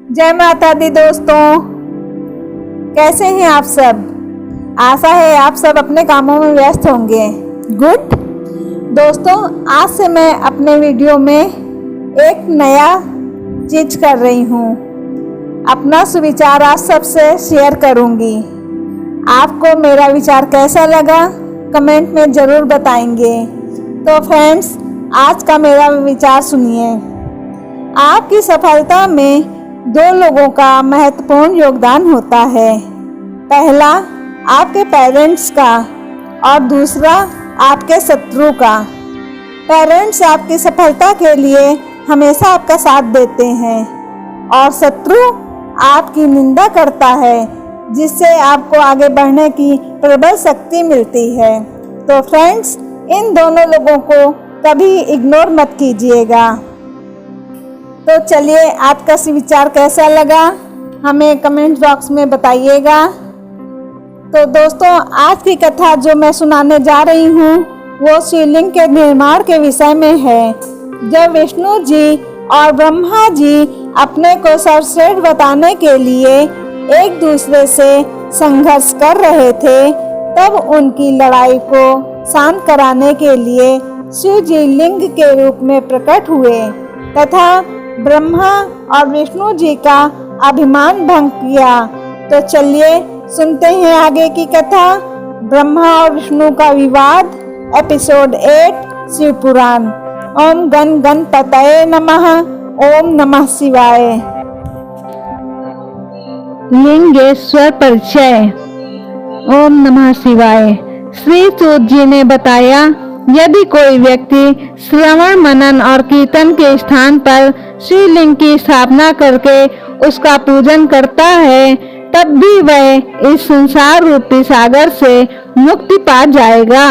जय माता दी दोस्तों, कैसे हैं आप सब। आशा है आप सब अपने कामों में व्यस्त होंगे। गुड दोस्तों, आज से मैं अपने वीडियो में एक नया चीज कर रही हूँ। अपना सुविचार आप सबसे शेयर करूँगी। आपको मेरा विचार कैसा लगा कमेंट में ज़रूर बताएंगे। तो फ्रेंड्स, आज का मेरा विचार सुनिए। आपकी सफलता में दो लोगों का महत्वपूर्ण योगदान होता है। पहला आपके पेरेंट्स का और दूसरा आपके शत्रु का। पेरेंट्स आपकी सफलता के लिए हमेशा आपका साथ देते हैं और शत्रु आपकी निंदा करता है, जिससे आपको आगे बढ़ने की प्रबल शक्ति मिलती है। तो फ्रेंड्स, इन दोनों लोगों को कभी इग्नोर मत कीजिएगा। तो चलिए, आपका विचार कैसा लगा हमें कमेंट बॉक्स में बताइएगा। तो दोस्तों, आज की कथा जो मैं सुनाने जा रही हूँ वो शिवलिंग के निर्माण के विषय में है। जब विष्णु जी और ब्रह्मा जी अपने को सर्वश्रेष्ठ बताने के लिए एक दूसरे से संघर्ष कर रहे थे, तब उनकी लड़ाई को शांत कराने के लिए शिव जी लिंग के रूप में प्रकट हुए तथा ब्रह्मा और विष्णु जी का अभिमान भंग किया। तो चलिए सुनते हैं आगे की कथा। ब्रह्मा और विष्णु का विवाद, एपिसोड 8, शिव पुराण। ओम गण गणपतये नमः। ओम नमः शिवाय। लिंगेश्वर परिचय। ओम नमः शिवाय। श्री सूत जी ने बताया, यदि कोई व्यक्ति श्रवण मनन और कीर्तन के स्थान पर शिवलिंग की स्थापना करके उसका पूजन करता है, तब भी वह इस संसार रूपी सागर से मुक्ति पा जाएगा।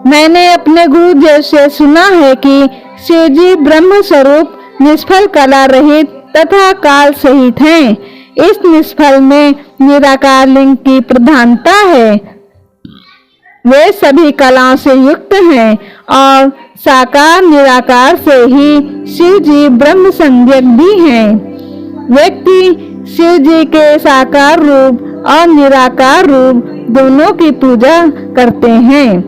मैंने अपने गुरुदेव से सुना है कि शिव जी ब्रह्म स्वरूप, निष्फल, कला रहित तथा काल सहित हैं। इस निष्फल में निराकार लिंग की प्रधानता है। वे सभी कलाओं से युक्त हैं और साकार निराकार से ही शिव जी ब्रह्म संज्ञक भी हैं। व्यक्ति शिव जी के साकार रूप और निराकार रूप दोनों की पूजा करते हैं।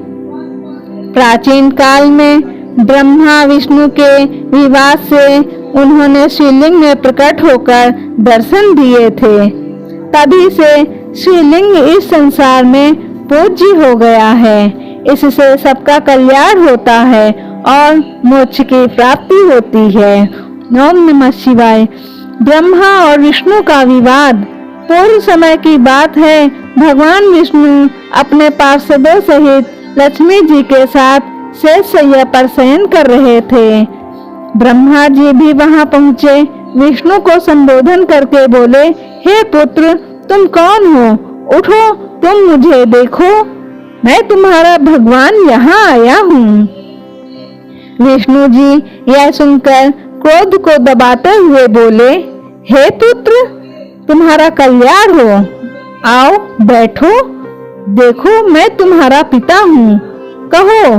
प्राचीन काल में ब्रह्मा विष्णु के विवाद से उन्होंने शिवलिंग में प्रकट होकर दर्शन दिए थे। तभी से शिवलिंग इस संसार में पूज्य हो गया है। इससे सबका कल्याण होता है और मोक्ष की प्राप्ति होती है। ओम नमः शिवाय। ब्रह्मा और विष्णु का विवाद पूर्व समय की बात है। भगवान विष्णु अपने पार्षदों सहित लक्ष्मी जी के साथ शेषशय्या पर शयन कर रहे थे। ब्रह्मा जी भी वहां पहुंचे। विष्णु को संबोधन करके बोले, हे पुत्र, तुम कौन हो? उठो, तुम मुझे देखो, मैं तुम्हारा भगवान यहाँ आया हूँ। विष्णु जी यह सुनकर क्रोध को दबाते हुए बोले, हे पुत्र, तुम्हारा कल्याण हो, आओ बैठो, देखो मैं तुम्हारा पिता हूँ। कहो,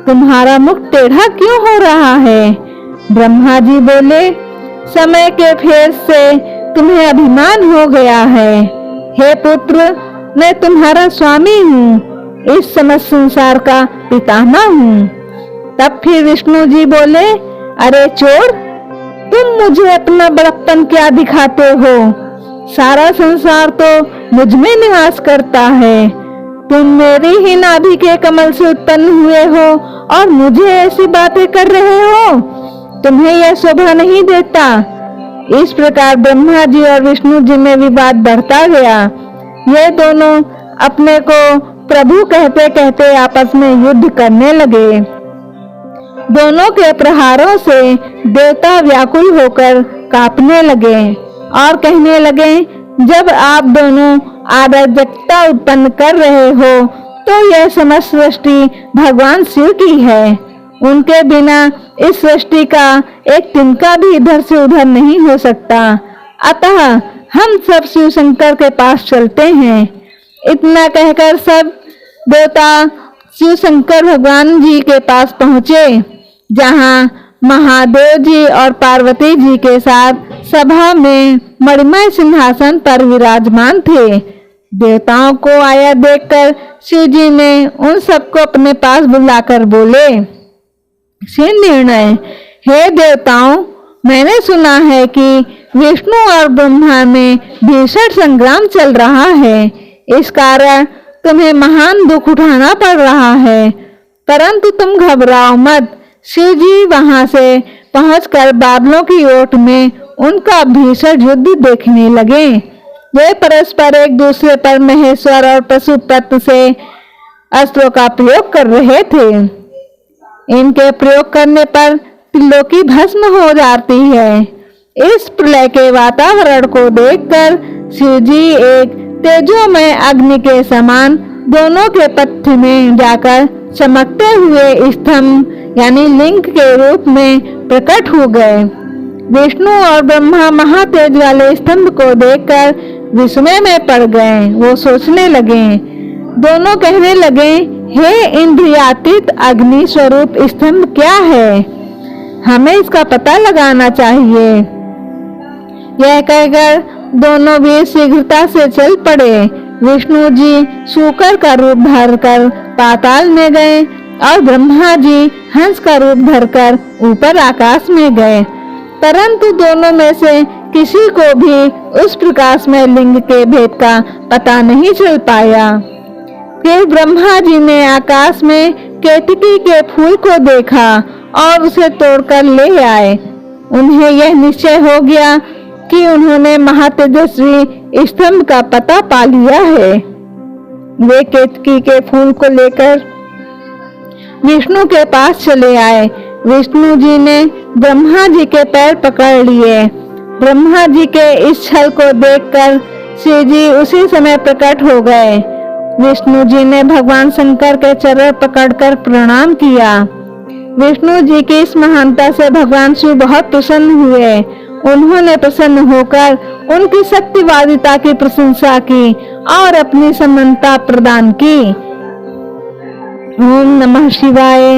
तुम्हारा मुख टेढ़ा क्यों हो रहा है? ब्रह्मा जी बोले, समय के फेर से तुम्हें अभिमान हो गया है। हे पुत्र, मैं तुम्हारा स्वामी हूँ, इस समस्त संसार का पितामह हूँ। तब फिर विष्णु जी बोले, अरे चोर, तुम मुझे अपना बड़प्पन क्या दिखाते हो? सारा संसार तो मुझ में निवास करता है। तुम मेरी ही नाभि के कमल से उत्पन्न हुए हो और मुझे ऐसी बातें कर रहे हो? तुम्हें यह शोभा नहीं देता। इस प्रकार ब्रह्मा जी और विष्णु जी में विवाद बढ़ता गया। ये दोनों अपने को प्रभु कहते कहते आपस में युद्ध करने लगे। दोनों के प्रहारों से देवता व्याकुल होकर कांपने लगे और कहने लगे, जब आप दोनों अराजकता उत्पन्न कर रहे हो तो यह समस्त सृष्टि भगवान शिव की है। उनके बिना इस सृष्टि का एक तिनका भी इधर से उधर नहीं हो सकता। अतः हम सब शिव शंकर के पास चलते हैं। इतना कहकर सब देवता शिव शंकर भगवान जी के पास पहुँचे, जहाँ महादेव जी और पार्वती जी के साथ सभा में मणिमय सिंहासन पर विराजमान थे। देवताओं को आया देखकर शिव जी ने उन सबको अपने पास बुलाकर बोले, शिव निर्णय, हे देवताओं, मैंने सुना है कि विष्णु और ब्रह्मा में भीषण संग्राम चल रहा है। इस कारण तुम्हें महान दुख उठाना पड़ रहा है, परंतु तुम घबराओ मत। शिव जी वहां से पहुंचकर बादलों की ओट में उनका भीषण युद्ध देखने लगे। वे परस्पर एक दूसरे पर महेश्वर और पशुपति से अस्त्रों का प्रयोग कर रहे थे। इनके प्रयोग करने पर त्रिलोकी भस्म हो जाती है। इस प्रलय के वातावरण को देखकर शिव जी एक तेजोमय अग्नि के समान दोनों के पथ में जाकर चमकते हुए स्तंभ यानी लिंग के रूप में प्रकट हो गए। विष्णु और ब्रह्मा महातेज वाले स्तंभ को देखकर विस्मय में पड़ गए। वो सोचने लगे, दोनों कहने लगे, हे इंद्रियातीत अग्नि स्वरूप स्तंभ क्या है, हमें इसका पता लगाना चाहिए। यह कहकर दोनों भी शीघ्रता से चल पड़े। विष्णु जी शूकर का रूप धरकर पाताल में गए और ब्रह्मा जी हंस का रूप धरकर ऊपर आकाश में गए, परंतु दोनों में से किसी को भी उस प्रकाश में लिंग के भेद का पता नहीं चल पाया। फिर ब्रह्मा जी ने आकाश में केतकी के फूल को देखा और उसे तोड़कर ले आए। उन्हें यह निश्चय हो गया कि उन्होंने महातेजस्वी स्तंभ का पता पा लिया है। वे केतकी के फूल को लेकर विष्णु के पास चले आए। विष्णु जी ने ब्रह्मा जी के पैर पकड़ लिए। ब्रह्मा जी के इस छल को देखकर शिव जी उसी समय प्रकट हो गए। विष्णु जी ने भगवान शंकर के चरण पकड़कर प्रणाम किया। विष्णु जी की इस महानता से भगवान शिव बहुत प्रसन्न हुए। उन्होंने प्रसन्न होकर उनकी शक्तिवादिता की प्रशंसा की और अपनी समानता प्रदान की। ओम नमः शिवाय।